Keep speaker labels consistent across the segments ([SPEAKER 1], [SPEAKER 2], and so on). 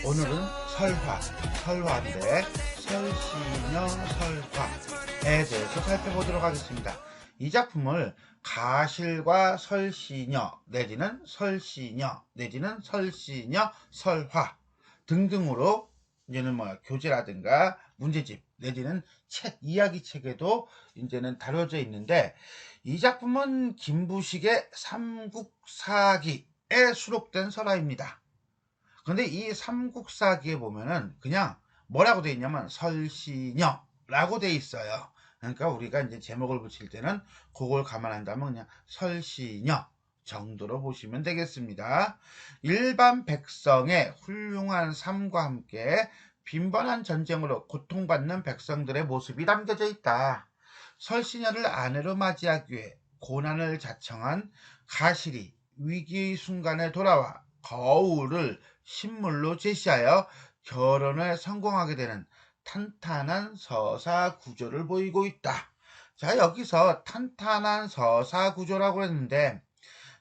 [SPEAKER 1] 오늘은 설화인데 설시녀 설화에 대해서 살펴보도록 하겠습니다. 이 작품을 가실과 설시녀 내지는 설시녀 내지는 설시녀 설화 등등으로 이제는 교재라든가 문제집 내지는 책, 이야기책에도 이제는 다뤄져 있는데, 이 작품은 김부식의 삼국사기에 수록된 설화입니다. 근데 이 삼국사기에 보면은 그냥 뭐라고 돼 있냐면 설시녀라고 돼 있어요. 그러니까 우리가 이제 제목을 붙일 때는 그걸 감안한다면 그냥 설시녀 정도로 보시면 되겠습니다. 일반 백성의 훌륭한 삶과 함께 빈번한 전쟁으로 고통받는 백성들의 모습이 담겨져 있다. 설시녀를 아내로 맞이하기 위해 고난을 자청한 가실이 위기의 순간에 돌아와 거울을 신물로 제시하여 결혼에 성공하게 되는 탄탄한 서사 구조를 보이고 있다. 자, 여기서 탄탄한 서사 구조라고 했는데,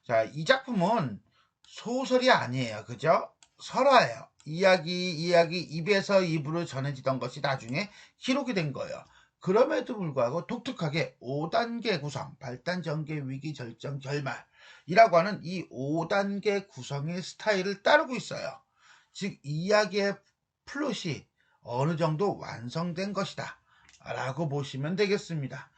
[SPEAKER 1] 자, 이 작품은 소설이 아니에요. 그죠? 설화예요. 이야기 입에서 입으로 전해지던 것이 나중에 기록이 된 거예요. 그럼에도 불구하고 독특하게 5단계 구성, 발단, 전개, 위기, 절정, 결말이라고 하는 이 5단계 구성의 스타일을 따르고 있어요. 즉 이야기의 플롯이 어느 정도 완성된 것이다 라고 보시면 되겠습니다.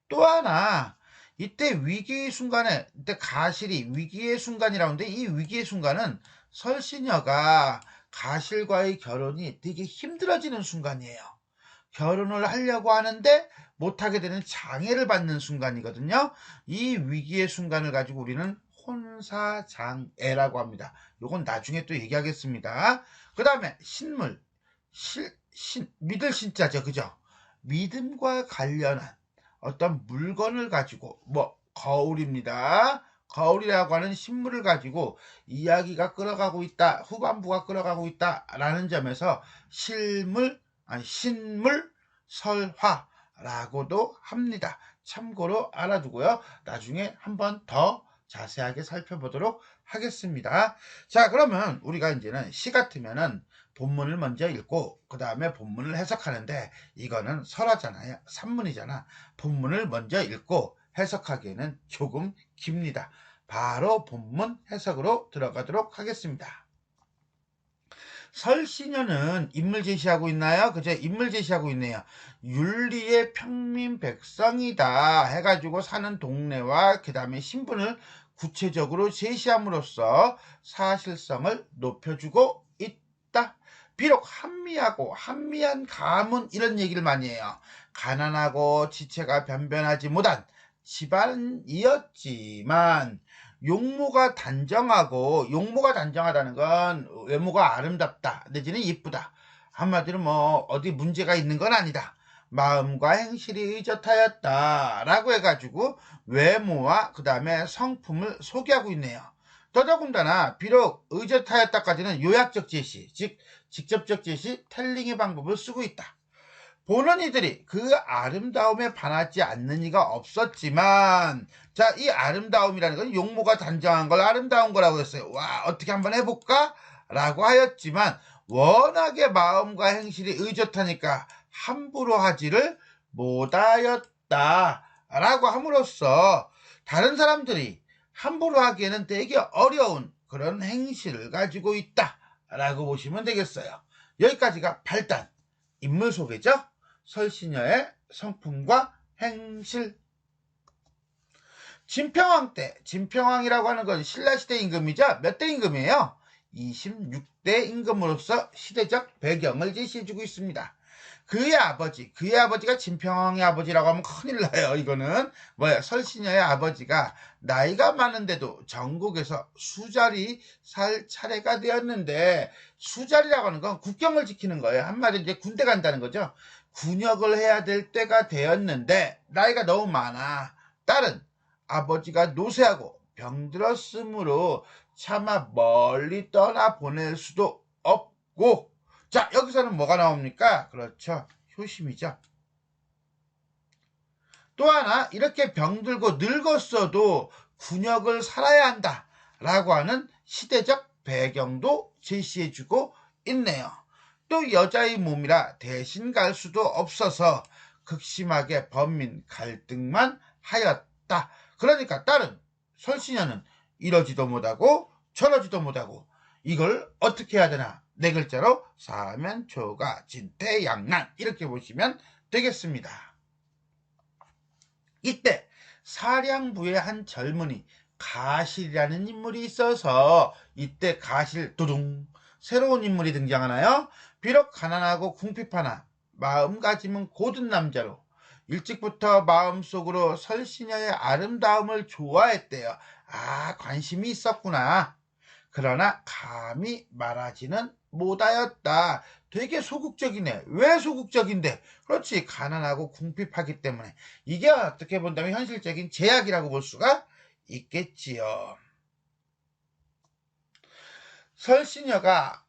[SPEAKER 1] 또 하나, 이때 위기의 순간에, 이때 가실이 위기의 순간이라고 하는데, 이 위기의 순간은 설시녀가 가실과의 결혼이 되게 힘들어지는 순간이에요. 결혼을 하려고 하는데 못하게 되는 장애를 받는 순간이거든요. 이 위기의 순간을 가지고 우리는 혼사장애라고 합니다. 요건 나중에 또 얘기하겠습니다. 그 다음에 신물, 믿을 신자죠. 그죠? 믿음과 관련한 어떤 물건을 가지고, 거울입니다. 거울이라고 하는 신물을 가지고 이야기가 끌어가고 있다, 후반부가 끌어가고 있다 라는 점에서 신물 설화라고도 합니다. 참고로 알아두고요. 나중에 한번 더 자세하게 살펴보도록 하겠습니다. 자, 그러면 우리가 이제는 시 같으면은 본문을 먼저 읽고 그 다음에 본문을 해석하는데, 이거는 설화잖아요. 산문이잖아. 본문을 먼저 읽고 해석하기에는 조금 깁니다. 바로 본문 해석으로 들어가도록 하겠습니다. 설시녀는 인물 제시하고 있나요? 그죠? 인물 제시하고 있네요. 윤리의 평민 백성이다 해가지고 사는 동네와 그 다음에 신분을 구체적으로 제시함으로써 사실성을 높여주고 있다. 비록 한미한 가문 이런 얘기를 많이 해요. 가난하고 지체가 변변하지 못한 집안이었지만 용모가 단정하다는 건 외모가 아름답다 내지는 이쁘다, 한마디로 어디 문제가 있는 건 아니다, 마음과 행실이 의젓하였다 라고 해가지고 외모와 그 다음에 성품을 소개하고 있네요. 더더군다나 비록 의젓하였다까지는 요약적 제시, 즉 직접적 제시, 텔링의 방법을 쓰고 있다. 보는 이들이 그 아름다움에 반하지 않는 이가 없었지만, 자, 이 아름다움이라는 건 용모가 단정한 걸 아름다운 거라고 했어요. 와, 어떻게 한번 해볼까? 라고 하였지만 워낙에 마음과 행실이 의젓하니까 함부로 하지를 못하였다 라고 함으로써 다른 사람들이 함부로 하기에는 되게 어려운 그런 행실을 가지고 있다 라고 보시면 되겠어요. 여기까지가 발단, 인물 소개죠. 설시녀의 성품과 행실. 진평왕 때, 진평왕이라고 하는 건 신라시대 임금이죠. 몇 대 임금이에요? 26대 임금으로서 시대적 배경을 제시해주고 있습니다. 그의 아버지가 진평왕의 아버지라고 하면 큰일 나요. 이거는 설시녀의 아버지가 나이가 많은데도 전국에서 수자리 살 차례가 되었는데, 수자리라고 하는 건 국경을 지키는 거예요. 한마디로 이제 군대 간다는 거죠. 군역을 해야 될 때가 되었는데 나이가 너무 많아. 딸은 아버지가 노쇠하고 병들었으므로 차마 멀리 떠나 보낼 수도 없고, 자, 여기서는 뭐가 나옵니까? 그렇죠, 효심이죠. 또 하나, 이렇게 병들고 늙었어도 군역을 살아야 한다 라고 하는 시대적 배경도 제시해주고 있네요. 또 여자의 몸이라 대신 갈 수도 없어서 극심하게 번민 갈등만 하였다. 그러니까 딸은 설신녀는 이러지도 못하고 저러지도 못하고 이걸 어떻게 해야 되나? 네 글자로 사면초가 진퇴양난 이렇게 보시면 되겠습니다. 이때 사량부의 한 젊은이 가실이라는 인물이 있어서 이때 가실 도둥 새로운 인물이 등장하나요? 비록 가난하고 궁핍하나 마음가짐은 고든 남자로 일찍부터 마음속으로 설신녀의 아름다움을 좋아했대요. 아, 관심이 있었구나. 그러나 감히 말하지는 못하였다. 되게 소극적이네. 왜 소극적인데? 그렇지, 가난하고 궁핍하기 때문에. 이게 어떻게 본다면 현실적인 제약이라고 볼 수가 있겠지요. 설신녀가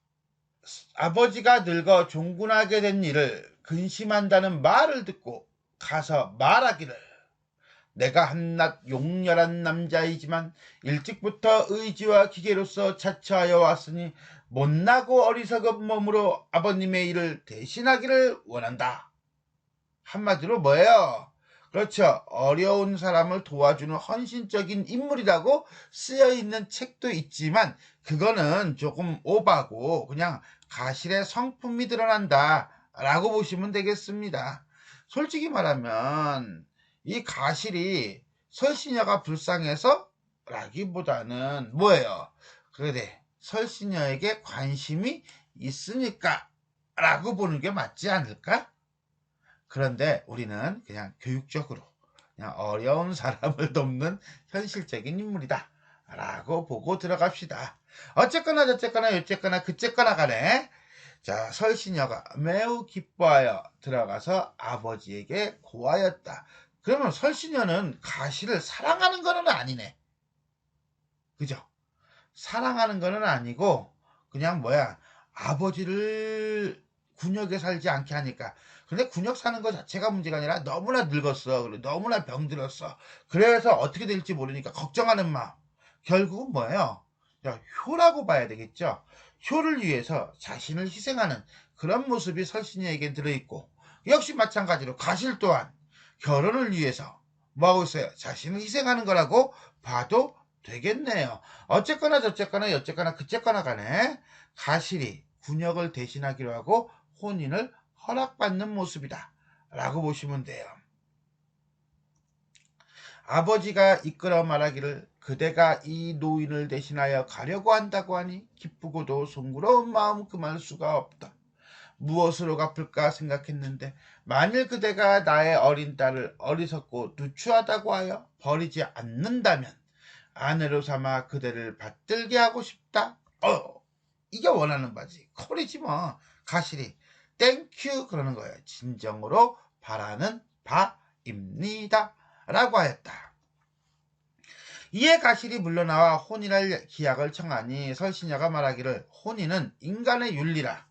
[SPEAKER 1] 아버지가 늙어 종군하게 된 일을 근심한다는 말을 듣고 가서 말하기를, 내가 한낱 용렬한 남자이지만 일찍부터 의지와 기계로서 자처하여 왔으니 못나고 어리석은 몸으로 아버님의 일을 대신하기를 원한다. 한마디로 뭐예요? 그렇죠. 어려운 사람을 도와주는 헌신적인 인물이라고 쓰여있는 책도 있지만 그거는 조금 오바고 그냥 가실의 성품이 드러난다 라고 보시면 되겠습니다. 솔직히 말하면 이 가실이 설신녀가 불쌍해서 라기보다는 뭐예요? 그래, 설신녀에게 관심이 있으니까 라고 보는 게 맞지 않을까? 그런데 우리는 그냥 교육적으로 그냥 어려운 사람을 돕는 현실적인 인물이다 라고 보고 들어갑시다. 어쨌거나 저쨌거나 어쨌거나 그쨌거나 간에 자, 설신녀가 매우 기뻐하여 들어가서 아버지에게 고하였다. 그러면 설신녀는 가시를 사랑하는 거는 아니네. 그죠? 사랑하는 거는 아니고 그냥 뭐야, 아버지를 군역에 살지 않게 하니까. 근데 군역 사는 거 자체가 문제가 아니라 너무나 늙었어. 그리고 너무나 병들었어. 그래서 어떻게 될지 모르니까 걱정하는 마음. 결국은 뭐예요? 야, 효라고 봐야 되겠죠. 효를 위해서 자신을 희생하는 그런 모습이 설신녀에게 들어있고, 역시 마찬가지로 가실 또한 결혼을 위해서 뭐하고 있어요? 자신을 희생하는 거라고 봐도 되겠네요. 어쨌거나 저쨌거나 여쨌거나 그쨌거나 간에 가실이 군역을 대신하기로 하고 혼인을 허락받는 모습이다 라고 보시면 돼요. 아버지가 이끌어 말하기를, 그대가 이 노인을 대신하여 가려고 한다고 하니 기쁘고도 송구로운 마음 금할 수가 없다. 무엇으로 갚을까 생각했는데 만일 그대가 나의 어린 딸을 어리석고 누추하다고 하여 버리지 않는다면 아내로 삼아 그대를 받들게 하고 싶다. 이게 원하는 바지. 콜이지 뭐. 가실이 땡큐 그러는 거예요. 진정으로 바라는 바입니다 라고 하였다. 이에 가실이 물러나와 혼인할 기약을 청하니 설신녀가 말하기를, 혼인은 인간의 윤리라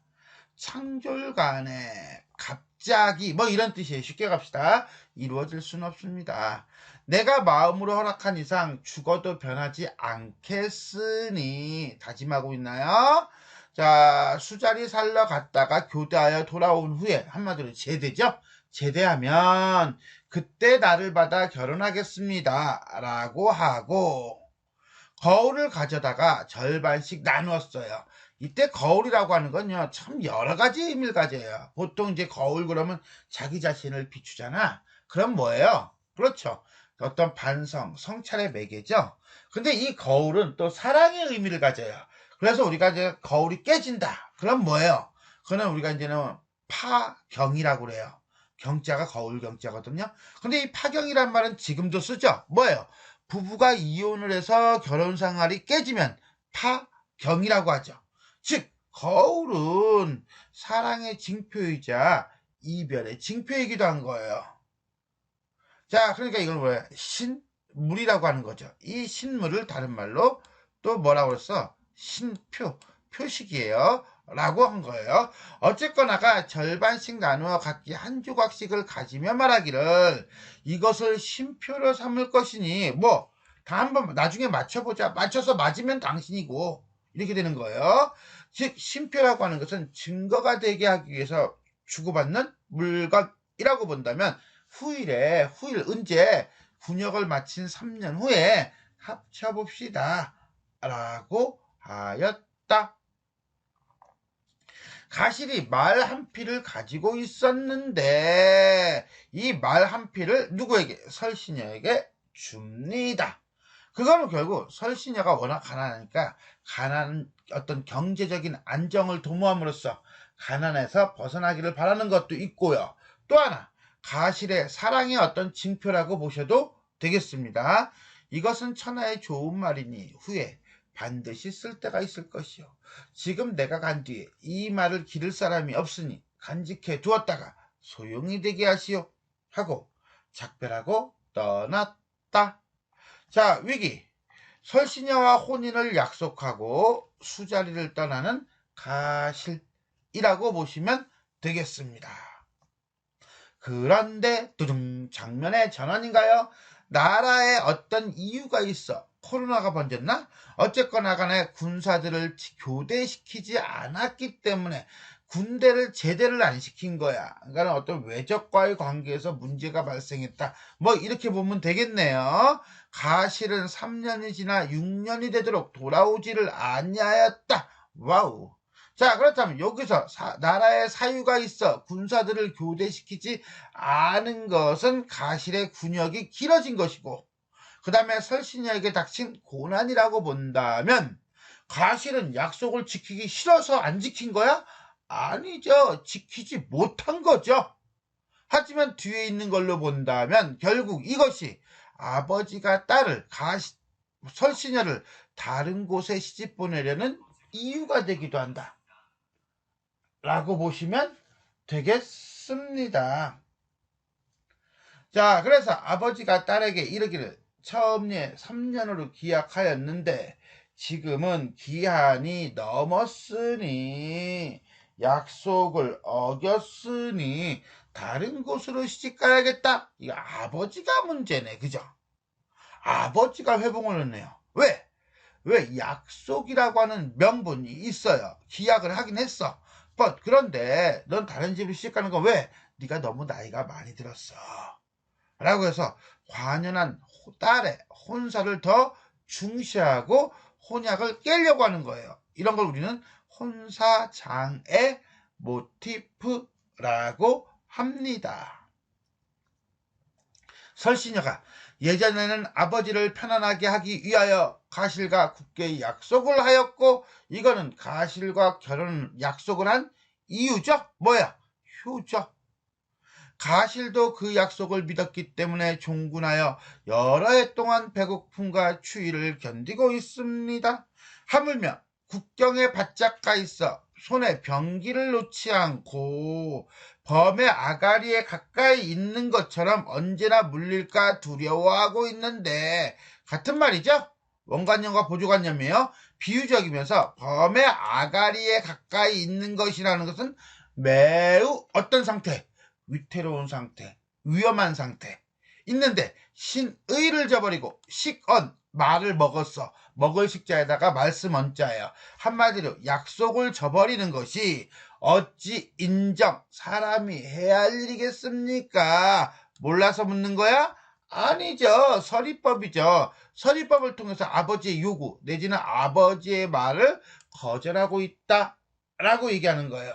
[SPEAKER 1] 창졸간에 갑자기 뭐 이런 뜻이에요. 쉽게 갑시다. 이루어질 수는 없습니다. 내가 마음으로 허락한 이상 죽어도 변하지 않겠으니 다짐하고 있나요? 자, 수자리 살러 갔다가 교대하여 돌아온 후에, 한마디로 제대죠. 제대하면 그때 나를 받아 결혼하겠습니다 라고 하고 거울을 가져다가 절반씩 나누었어요. 이때 거울이라고 하는 건요, 참 여러 가지 의미를 가져요. 보통 이제 거울 그러면 자기 자신을 비추잖아. 그럼 뭐예요? 그렇죠. 어떤 반성, 성찰의 매개죠. 근데 이 거울은 또 사랑의 의미를 가져요. 그래서 우리가 이제 거울이 깨진다. 그럼 뭐예요? 그거는 우리가 이제는 파경이라고 그래요. 경자가 거울 경자거든요. 근데 이 파경이란 말은 지금도 쓰죠. 뭐예요? 부부가 이혼을 해서 결혼 생활이 깨지면 파경이라고 하죠. 즉 거울은 사랑의 징표이자 이별의 징표이기도 한 거예요. 자, 그러니까 이걸 뭐예요? 신물이라고 하는 거죠. 이 신물을 다른 말로 또 뭐라고 그랬어? 신표, 표식이에요 라고 한 거예요. 어쨌거나가 절반씩 나누어 각기 한 조각씩을 가지며 말하기를, 이것을 신표로 삼을 것이니 뭐 다 한번 나중에 맞춰보자. 맞춰서 맞으면 당신이고 이렇게 되는 거예요. 즉 신표라고 하는 것은 증거가 되게 하기 위해서 주고받는 물건이라고 본다면 후일 언제 군역을 마친 3년 후에 합쳐봅시다 라고 하였다. 가실이 말 한 피를 가지고 있었는데 이 말 한 피를 누구에게? 설신여에게 줍니다. 그거는 결국 설신여가 워낙 가난하니까 어떤 경제적인 안정을 도모함으로써 가난에서 벗어나기를 바라는 것도 있고요. 또 하나 가실의 사랑의 어떤 징표라고 보셔도 되겠습니다. 이것은 천하의 좋은 말이니 후에 반드시 쓸 때가 있을 것이요. 지금 내가 간 뒤에 이 말을 기를 사람이 없으니 간직해 두었다가 소용이 되게 하시오 하고 작별하고 떠났다. 자, 위기. 설신여와 혼인을 약속하고 수자리를 떠나는 가실이라고 보시면 되겠습니다. 그런데 두둥 장면의 전환인가요? 나라에 어떤 이유가 있어 코로나가 번졌나? 어쨌거나 간에 군사들을 교대시키지 않았기 때문에 군대를 제대를 안 시킨 거야. 그러니까 어떤 외적과의 관계에서 문제가 발생했다. 뭐 이렇게 보면 되겠네요. 가실은 3년이 지나 6년이 되도록 돌아오지를 아니하였다. 와우. 자, 그렇다면 여기서 나라에 사유가 있어 군사들을 교대시키지 않은 것은 가실의 군역이 길어진 것이고 그 다음에 설신여에게 닥친 고난이라고 본다면 가실은 약속을 지키기 싫어서 안 지킨 거야? 아니죠. 지키지 못한 거죠. 하지만 뒤에 있는 걸로 본다면 결국 이것이 아버지가 설신여를 다른 곳에 시집 보내려는 이유가 되기도 한다. 라고 보시면 되겠습니다. 자, 그래서 아버지가 딸에게 이르기를 처음에 3년으로 기약하였는데 지금은 기한이 넘었으니 약속을 어겼으니 다른 곳으로 시집 가야겠다. 이거 아버지가 문제네. 그죠? 아버지가 회봉을 했네요. 왜? 약속이라고 하는 명분이 있어요. 기약을 하긴 했어. 그런데 넌 다른 집으로 시집 가는 건 왜? 네가 너무 나이가 많이 들었어. 라고 해서 관연한 딸의 혼사를 더 중시하고 혼약을 깨려고 하는 거예요. 이런 걸 우리는 혼사장애 모티프라고 합니다. 설신여가 예전에는 아버지를 편안하게 하기 위하여 가실과 굳게 약속을 하였고 이거는 가실과 결혼 약속을 한 이유죠. 뭐야? 효죠. 가실도 그 약속을 믿었기 때문에 종군하여 여러 해 동안 배고픔과 추위를 견디고 있습니다. 하물며 국경에 바짝 가 있어 손에 병기를 놓지 않고 범의 아가리에 가까이 있는 것처럼 언제나 물릴까 두려워하고 있는데 같은 말이죠. 원관념과 보조관념이에요. 비유적이면서 범의 아가리에 가까이 있는 것이라는 것은 매우 어떤 상태? 위태로운 상태, 위험한 상태 있는데 신의를 저버리고 식언 말을 먹었어. 먹을 식자에다가 말씀 언자예요. 한마디로 약속을 저버리는 것이 어찌 인정 사람이 해야 할 일이겠습니까? 몰라서 묻는 거야? 아니죠. 서리법이죠. 서리법을 통해서 아버지의 요구 내지는 아버지의 말을 거절하고 있다라고 얘기하는 거예요.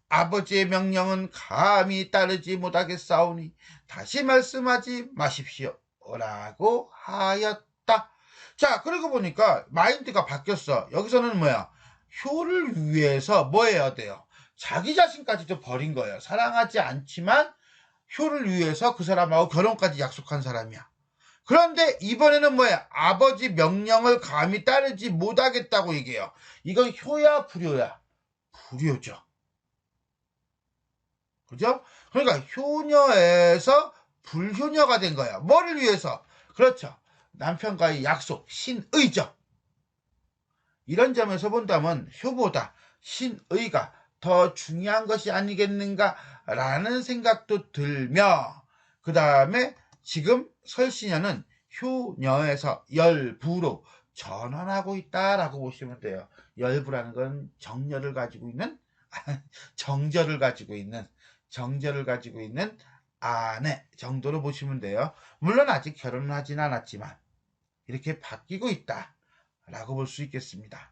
[SPEAKER 1] 아버지의 명령은 감히 따르지 못하겠사오니 다시 말씀하지 마십시오 라고 하였다. 자, 그러고 보니까 마인드가 바뀌었어. 여기서는 뭐야? 효를 위해서 뭐 해야 돼요? 자기 자신까지도 버린 거예요. 사랑하지 않지만 효를 위해서 그 사람하고 결혼까지 약속한 사람이야. 그런데 이번에는 뭐야? 아버지 명령을 감히 따르지 못하겠다고 얘기해요. 이건 효야 불효야? 불효죠. 그죠? 그러니까 효녀에서 불효녀가 된 거야. 뭐를 위해서? 그렇죠. 남편과의 약속, 신의죠. 이런 점에서 본다면 효보다 신의가 더 중요한 것이 아니겠는가라는 생각도 들며 그 다음에 지금 설신여는 효녀에서 열부로 전환하고 있다라고 보시면 돼요. 열부라는 건 정열을 가지고 있는 정절을 가지고 있는 아내 정도로 보시면 돼요. 물론 아직 결혼은 하진 않았지만 이렇게 바뀌고 있다라고 볼 수 있겠습니다.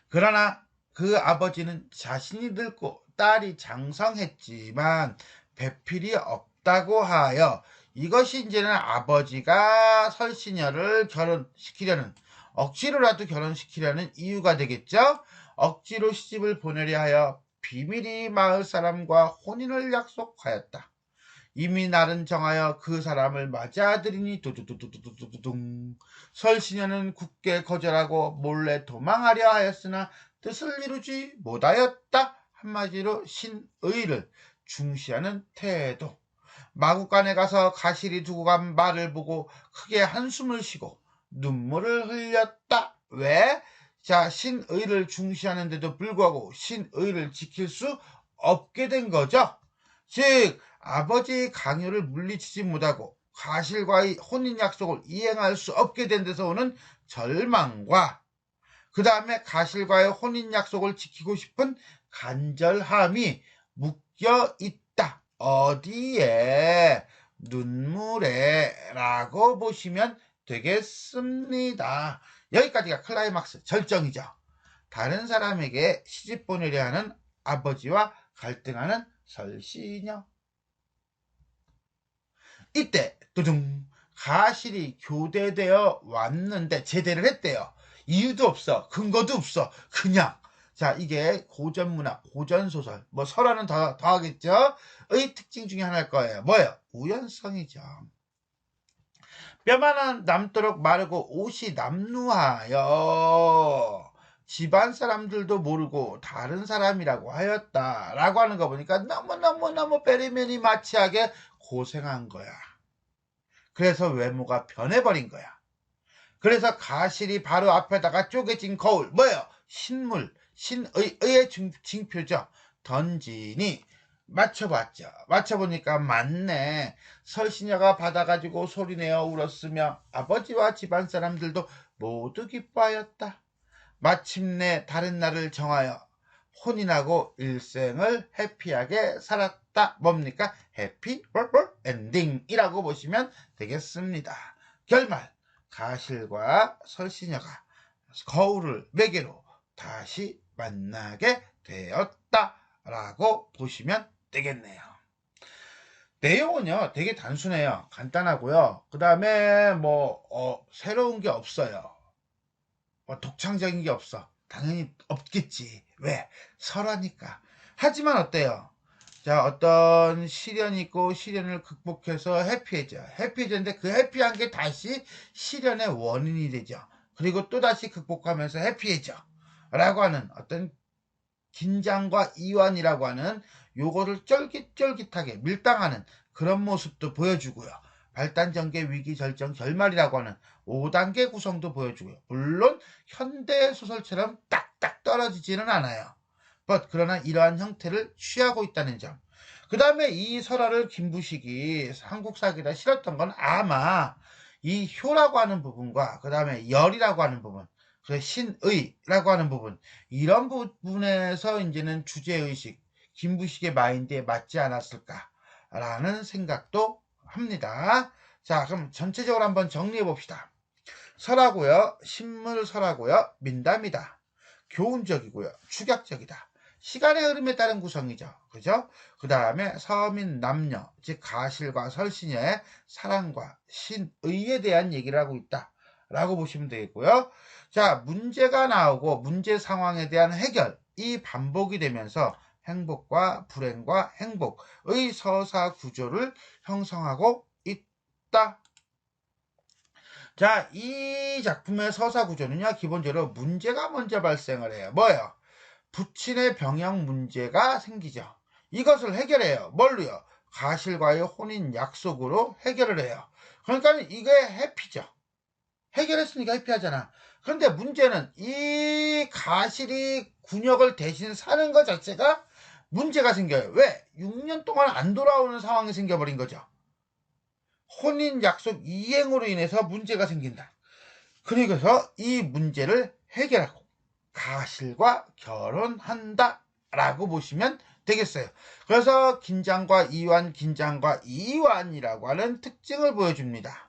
[SPEAKER 1] 그러나 그 아버지는 자신이 늙고 딸이 장성했지만 배필이 없다고 하여 이것이 이제는 아버지가 설신여를 결혼시키려는 억지로라도 결혼시키려는 이유가 되겠죠. 억지로 시집을 보내려 하여 비밀이 마을 사람과 혼인을 약속하였다. 이미 날은 정하여 그 사람을 맞아들이니 두두두두두두둥. 설신여는 굳게 거절하고 몰래 도망하려 하였으나 뜻을 이루지 못하였다. 한마디로 신의를 중시하는 태도. 마구간에 가서 가시리 두고 간 말을 보고 크게 한숨을 쉬고 눈물을 흘렸다. 왜? 자, 신의를 중시하는데도 불구하고 신의를 지킬 수 없게 된 거죠. 즉 아버지의 강요를 물리치지 못하고 가실과의 혼인 약속을 이행할 수 없게 된 데서 오는 절망과 그 다음에 가실과의 혼인 약속을 지키고 싶은 간절함이 묶여 있다. 어디에? 눈물에 라고 보시면 되겠습니다. 여기까지가 클라이막스 절정이죠. 다른 사람에게 시집 보내려 하는 아버지와 갈등하는 설신여. 이때 두둥 가실이 교대되어 왔는데 제대를 했대요. 이유도 없어, 근거도 없어, 그냥. 자, 이게 고전문학, 고전소설, 뭐 설화는 더 하겠죠. 의 특징 중에 하나일 거예요. 뭐예요? 우연성이죠. 뼈만 남도록 마르고 옷이 남루하여 집안 사람들도 모르고 다른 사람이라고 하였다라고 하는 거 보니까 너무너무 베리맨이 마치하게 고생한 거야. 그래서 외모가 변해버린 거야. 그래서 가실이 바로 앞에다가 쪼개진 거울, 뭐예요? 신물, 신의의 징표죠. 던지니 맞춰봤죠. 맞춰보니까 맞네. 설신여가 받아가지고 소리내어 울었으며 아버지와 집안 사람들도 모두 기뻐하였다. 마침내 다른 날을 정하여 혼인하고 일생을 해피하게 살았다. 뭡니까? 해피 엔딩이라고 보시면 되겠습니다. 결말, 가실과 설신여가 거울을 매개로 다시 만나게 되었다라고 보시면 되겠네요. 내용은요 되게 단순해요. 간단하고요. 그 다음에 새로운 게 없어요. 독창적인 게 없어. 당연히 없겠지. 왜? 설화니까. 하지만 어때요? 자, 어떤 시련이 있고 시련을 극복해서 해피해져. 해피해졌는데 그 해피한 게 다시 시련의 원인이 되죠. 그리고 또다시 극복하면서 해피해져. 라고 하는 어떤 긴장과 이완이라고 하는 요거를 쫄깃쫄깃하게 밀당하는 그런 모습도 보여주고요. 발단전개 위기절정 결말이라고 하는 5단계 구성도 보여주고요. 물론 현대소설처럼 딱딱 떨어지지는 않아요. 그러나 이러한 형태를 취하고 있다는 점. 그 다음에 이 설화를 김부식이 한국사기에다 실었던 건 아마 이 효라고 하는 부분과 그 다음에 열이라고 하는 부분, 신의라고 하는 부분, 이런 부분에서 이제는 주제의식, 김부식의 마인드에 맞지 않았을까라는 생각도 합니다. 자, 그럼 전체적으로 한번 정리해 봅시다. 설하고요, 신물설하고요, 민담이다. 교훈적이고요, 축약적이다. 시간의 흐름에 따른 구성이죠. 그죠? 그 다음에 서민 남녀, 즉 가실과 설신여의 사랑과 신의에 대한 얘기를 하고 있다. 라고 보시면 되겠고요. 자, 문제가 나오고 문제 상황에 대한 해결이 반복이 되면서 행복과 불행과 행복의 서사 구조를 형성하고 있다. 자, 이 작품의 서사 구조는요, 기본적으로 문제가 먼저 발생을 해요. 뭐예요? 부친의 병역 문제가 생기죠. 이것을 해결해요. 뭘로요? 가실과의 혼인 약속으로 해결을 해요. 그러니까 이게 해피죠. 해결했으니까 해피하잖아. 그런데 문제는 이 가실이 군역을 대신 사는 것 자체가 문제가 생겨요. 왜? 6년 동안 안 돌아오는 상황이 생겨버린 거죠. 혼인 약속 이행으로 인해서 문제가 생긴다. 그래서 이 문제를 해결하고 가실과 결혼한다 라고 보시면 되겠어요. 그래서 긴장과 이완, 긴장과 이완이라고 하는 특징을 보여줍니다.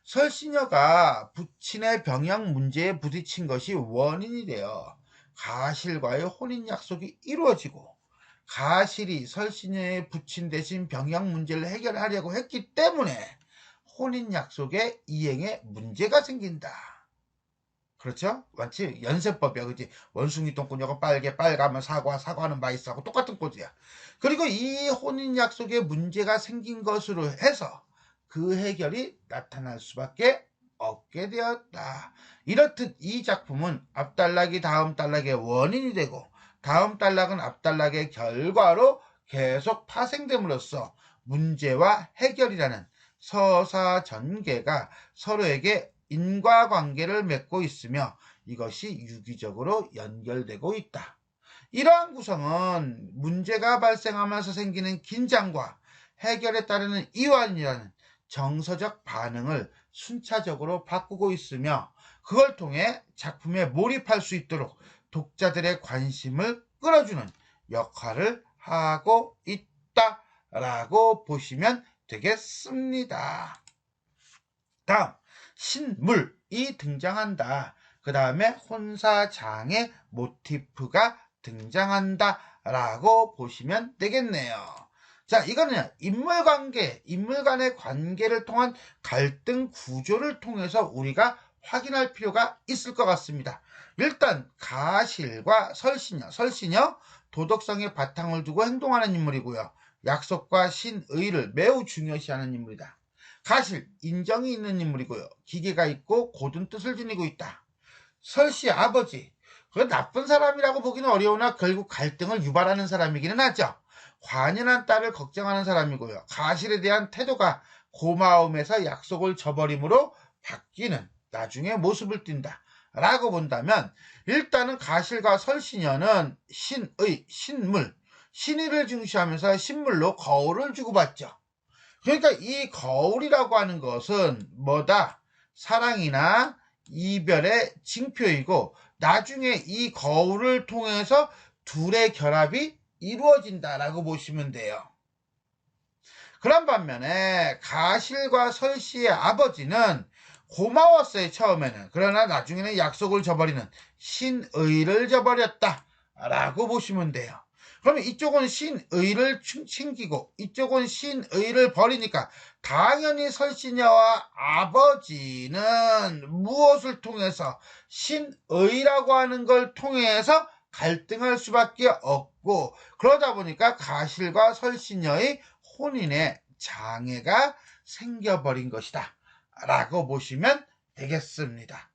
[SPEAKER 1] 설신여가 부친의 병역 문제에 부딪힌 것이 원인이 되어 가실과의 혼인 약속이 이루어지고, 가실이 설신여의 부친 대신 병역 문제를 해결하려고 했기 때문에 혼인 약속의 이행에 문제가 생긴다. 그렇죠? 마치 연세법이야, 그지? 원숭이 똥꾸녀가 빨개, 빨가면 사과, 사과는 맛있어하고 똑같은 꼴이야. 그리고 이 혼인 약속에 문제가 생긴 것으로 해서 그 해결이 나타날 수밖에 없게 되었다. 이렇듯 이 작품은 앞단락이 다음 단락의 원인이 되고, 다음 단락은 앞단락의 결과로 계속 파생됨으로써 문제와 해결이라는 서사 전개가 서로에게 인과관계를 맺고 있으며 이것이 유기적으로 연결되고 있다. 이러한 구성은 문제가 발생하면서 생기는 긴장과 해결에 따르는 이완이라는 정서적 반응을 순차적으로 바꾸고 있으며, 그걸 통해 작품에 몰입할 수 있도록 독자들의 관심을 끌어주는 역할을 하고 있다라고 보시면 되겠습니다. 다음, 신물이 등장한다. 그 다음에 혼사장의 모티프가 등장한다 라고 보시면 되겠네요. 자, 이거는 인물 간의 관계를 통한 갈등 구조를 통해서 우리가 확인할 필요가 있을 것 같습니다. 일단 가실과 설신여 도덕성의 바탕을 두고 행동하는 인물이고요. 약속과 신의를 매우 중요시하는 인물이다. 가실, 인정이 있는 인물이고요. 기계가 있고 고든 뜻을 지니고 있다. 설씨 아버지, 그 나쁜 사람이라고 보기는 어려우나 결국 갈등을 유발하는 사람이기는 하죠. 관연한 딸을 걱정하는 사람이고요. 가실에 대한 태도가 고마움에서 약속을 저버림으로 바뀌는 나중에 모습을 띈다 라고 본다면, 일단은 가실과 설신여는 신의, 신물, 신의를 중시하면서 신물로 거울을 주고받죠. 그러니까 이 거울이라고 하는 것은 뭐다? 사랑이나 이별의 징표이고, 나중에 이 거울을 통해서 둘의 결합이 이루어진다라고 보시면 돼요. 그런 반면에 가실과 설씨의 아버지는 고마웠어요, 처음에는. 그러나 나중에는 약속을 저버리는 신의를 저버렸다라고 보시면 돼요. 그러면 이쪽은 신의를 챙기고 이쪽은 신의를 버리니까 당연히 설신여와 아버지는 무엇을 통해서 신의라고 하는 걸 통해서 갈등할 수밖에 없고, 그러다 보니까 가실과 설신여의 혼인에 장애가 생겨버린 것이다 라고 보시면 되겠습니다.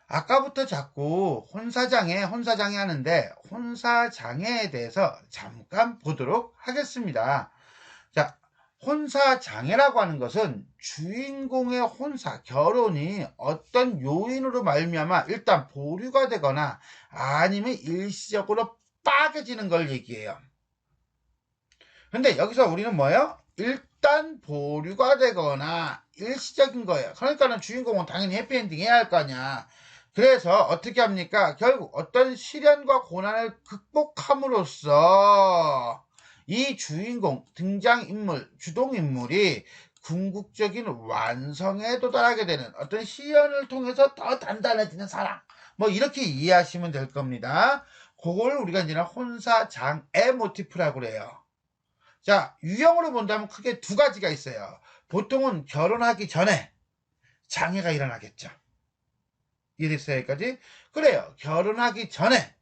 [SPEAKER 1] 아까부터 자꾸 혼사장애 하는데, 혼사장애에 대해서 잠깐 보도록 하겠습니다. 자, 혼사장애라고 하는 것은 주인공의 혼사, 결혼이 어떤 요인으로 말미암아 일단 보류가 되거나 아니면 일시적으로 빠개지는 걸 얘기해요. 근데 여기서 우리는 뭐예요? 일단 보류가 되거나 일시적인 거예요. 그러니까는 주인공은 당연히 해피엔딩 해야 할 거 아니야. 그래서 어떻게 합니까? 결국 어떤 시련과 고난을 극복함으로써 이 주인공, 등장인물, 주동인물이 궁극적인 완성에 도달하게 되는 어떤 시련을 통해서 더 단단해지는 사랑, 뭐 이렇게 이해하시면 될 겁니다. 그걸 우리가 이제 혼사장애 모티프라고 그래요. 자, 유형으로 본다면 크게 두 가지가 있어요. 보통은 결혼하기 전에 장애가 일어나겠죠. 이해됐어요, 여기까지? 그래요. 결혼하기 전에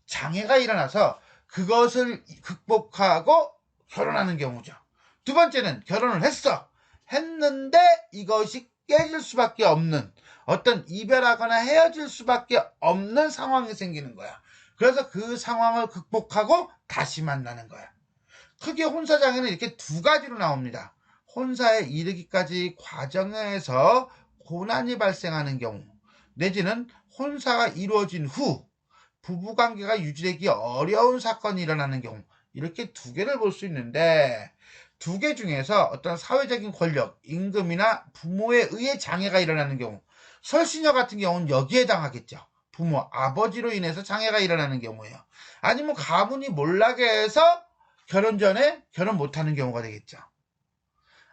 [SPEAKER 1] 장애가 일어나서 그것을 극복하고 결혼하는 경우죠. 두 번째는 결혼을 했는데 이것이 깨질 수밖에 없는, 어떤 이별하거나 헤어질 수밖에 없는 상황이 생기는 거야. 그래서 그 상황을 극복하고 다시 만나는 거야. 크게 혼사장애는 이렇게 두 가지로 나옵니다. 혼사에 이르기까지 과정에서 고난이 발생하는 경우, 내지는 혼사가 이루어진 후 부부관계가 유지되기 어려운 사건이 일어나는 경우, 이렇게 두 개를 볼 수 있는데, 두 개 중에서 어떤 사회적인 권력, 임금이나 부모에 의해 장애가 일어나는 경우, 설신여 같은 경우는 여기에 해당하겠죠. 부모, 아버지로 인해서 장애가 일어나는 경우예요. 아니면 가문이 몰락해서 결혼 전에 결혼 못하는 경우가 되겠죠.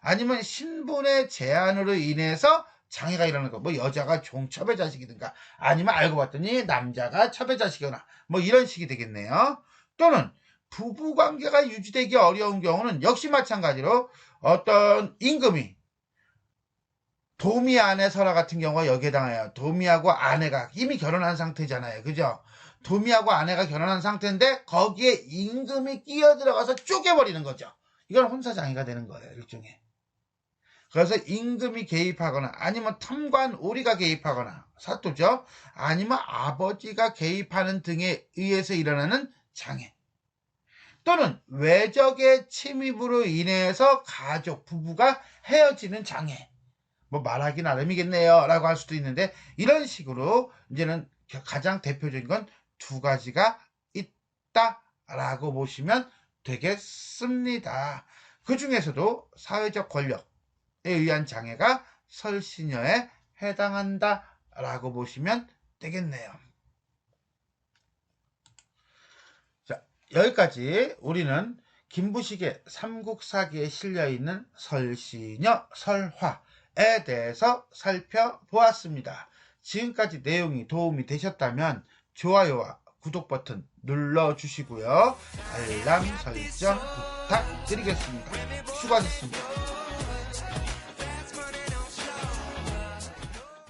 [SPEAKER 1] 아니면 신분의 제한으로 인해서 장애가 일어나는 거, 뭐 여자가 종첩의 자식이든가 아니면 알고 봤더니 남자가 첩의 자식이거나 뭐 이런 식이 되겠네요. 또는 부부관계가 유지되기 어려운 경우는 역시 마찬가지로 어떤 임금이 도미 아내 설화 같은 경우가 여기에 해당해요. 도미하고 아내가 이미 결혼한 상태잖아요. 그죠? 도미하고 아내가 결혼한 상태인데 거기에 임금이 끼어들어가서 쪼개버리는 거죠. 이건 혼사장애가 되는 거예요. 일종의. 그래서 임금이 개입하거나 아니면 탐관 오리가 개입하거나 사또죠. 아니면 아버지가 개입하는 등에 의해서 일어나는 장애. 또는 외적의 침입으로 인해서 가족, 부부가 헤어지는 장애. 뭐 말하기 나름이겠네요 라고 할 수도 있는데 이런 식으로 이제는 가장 대표적인 건 두 가지가 있다라고 보시면 되겠습니다. 그 중에서도 사회적 권력에 의한 장애가 설신여에 해당한다라고 보시면 되겠네요. 자, 여기까지 우리는 김부식의 삼국사기에 실려있는 설신여, 설화에 대해서 살펴보았습니다. 지금까지 내용이 도움이 되셨다면 좋아요와 구독 버튼 눌러주시고요. 알람 설정 부탁드리겠습니다. 수고하셨습니다.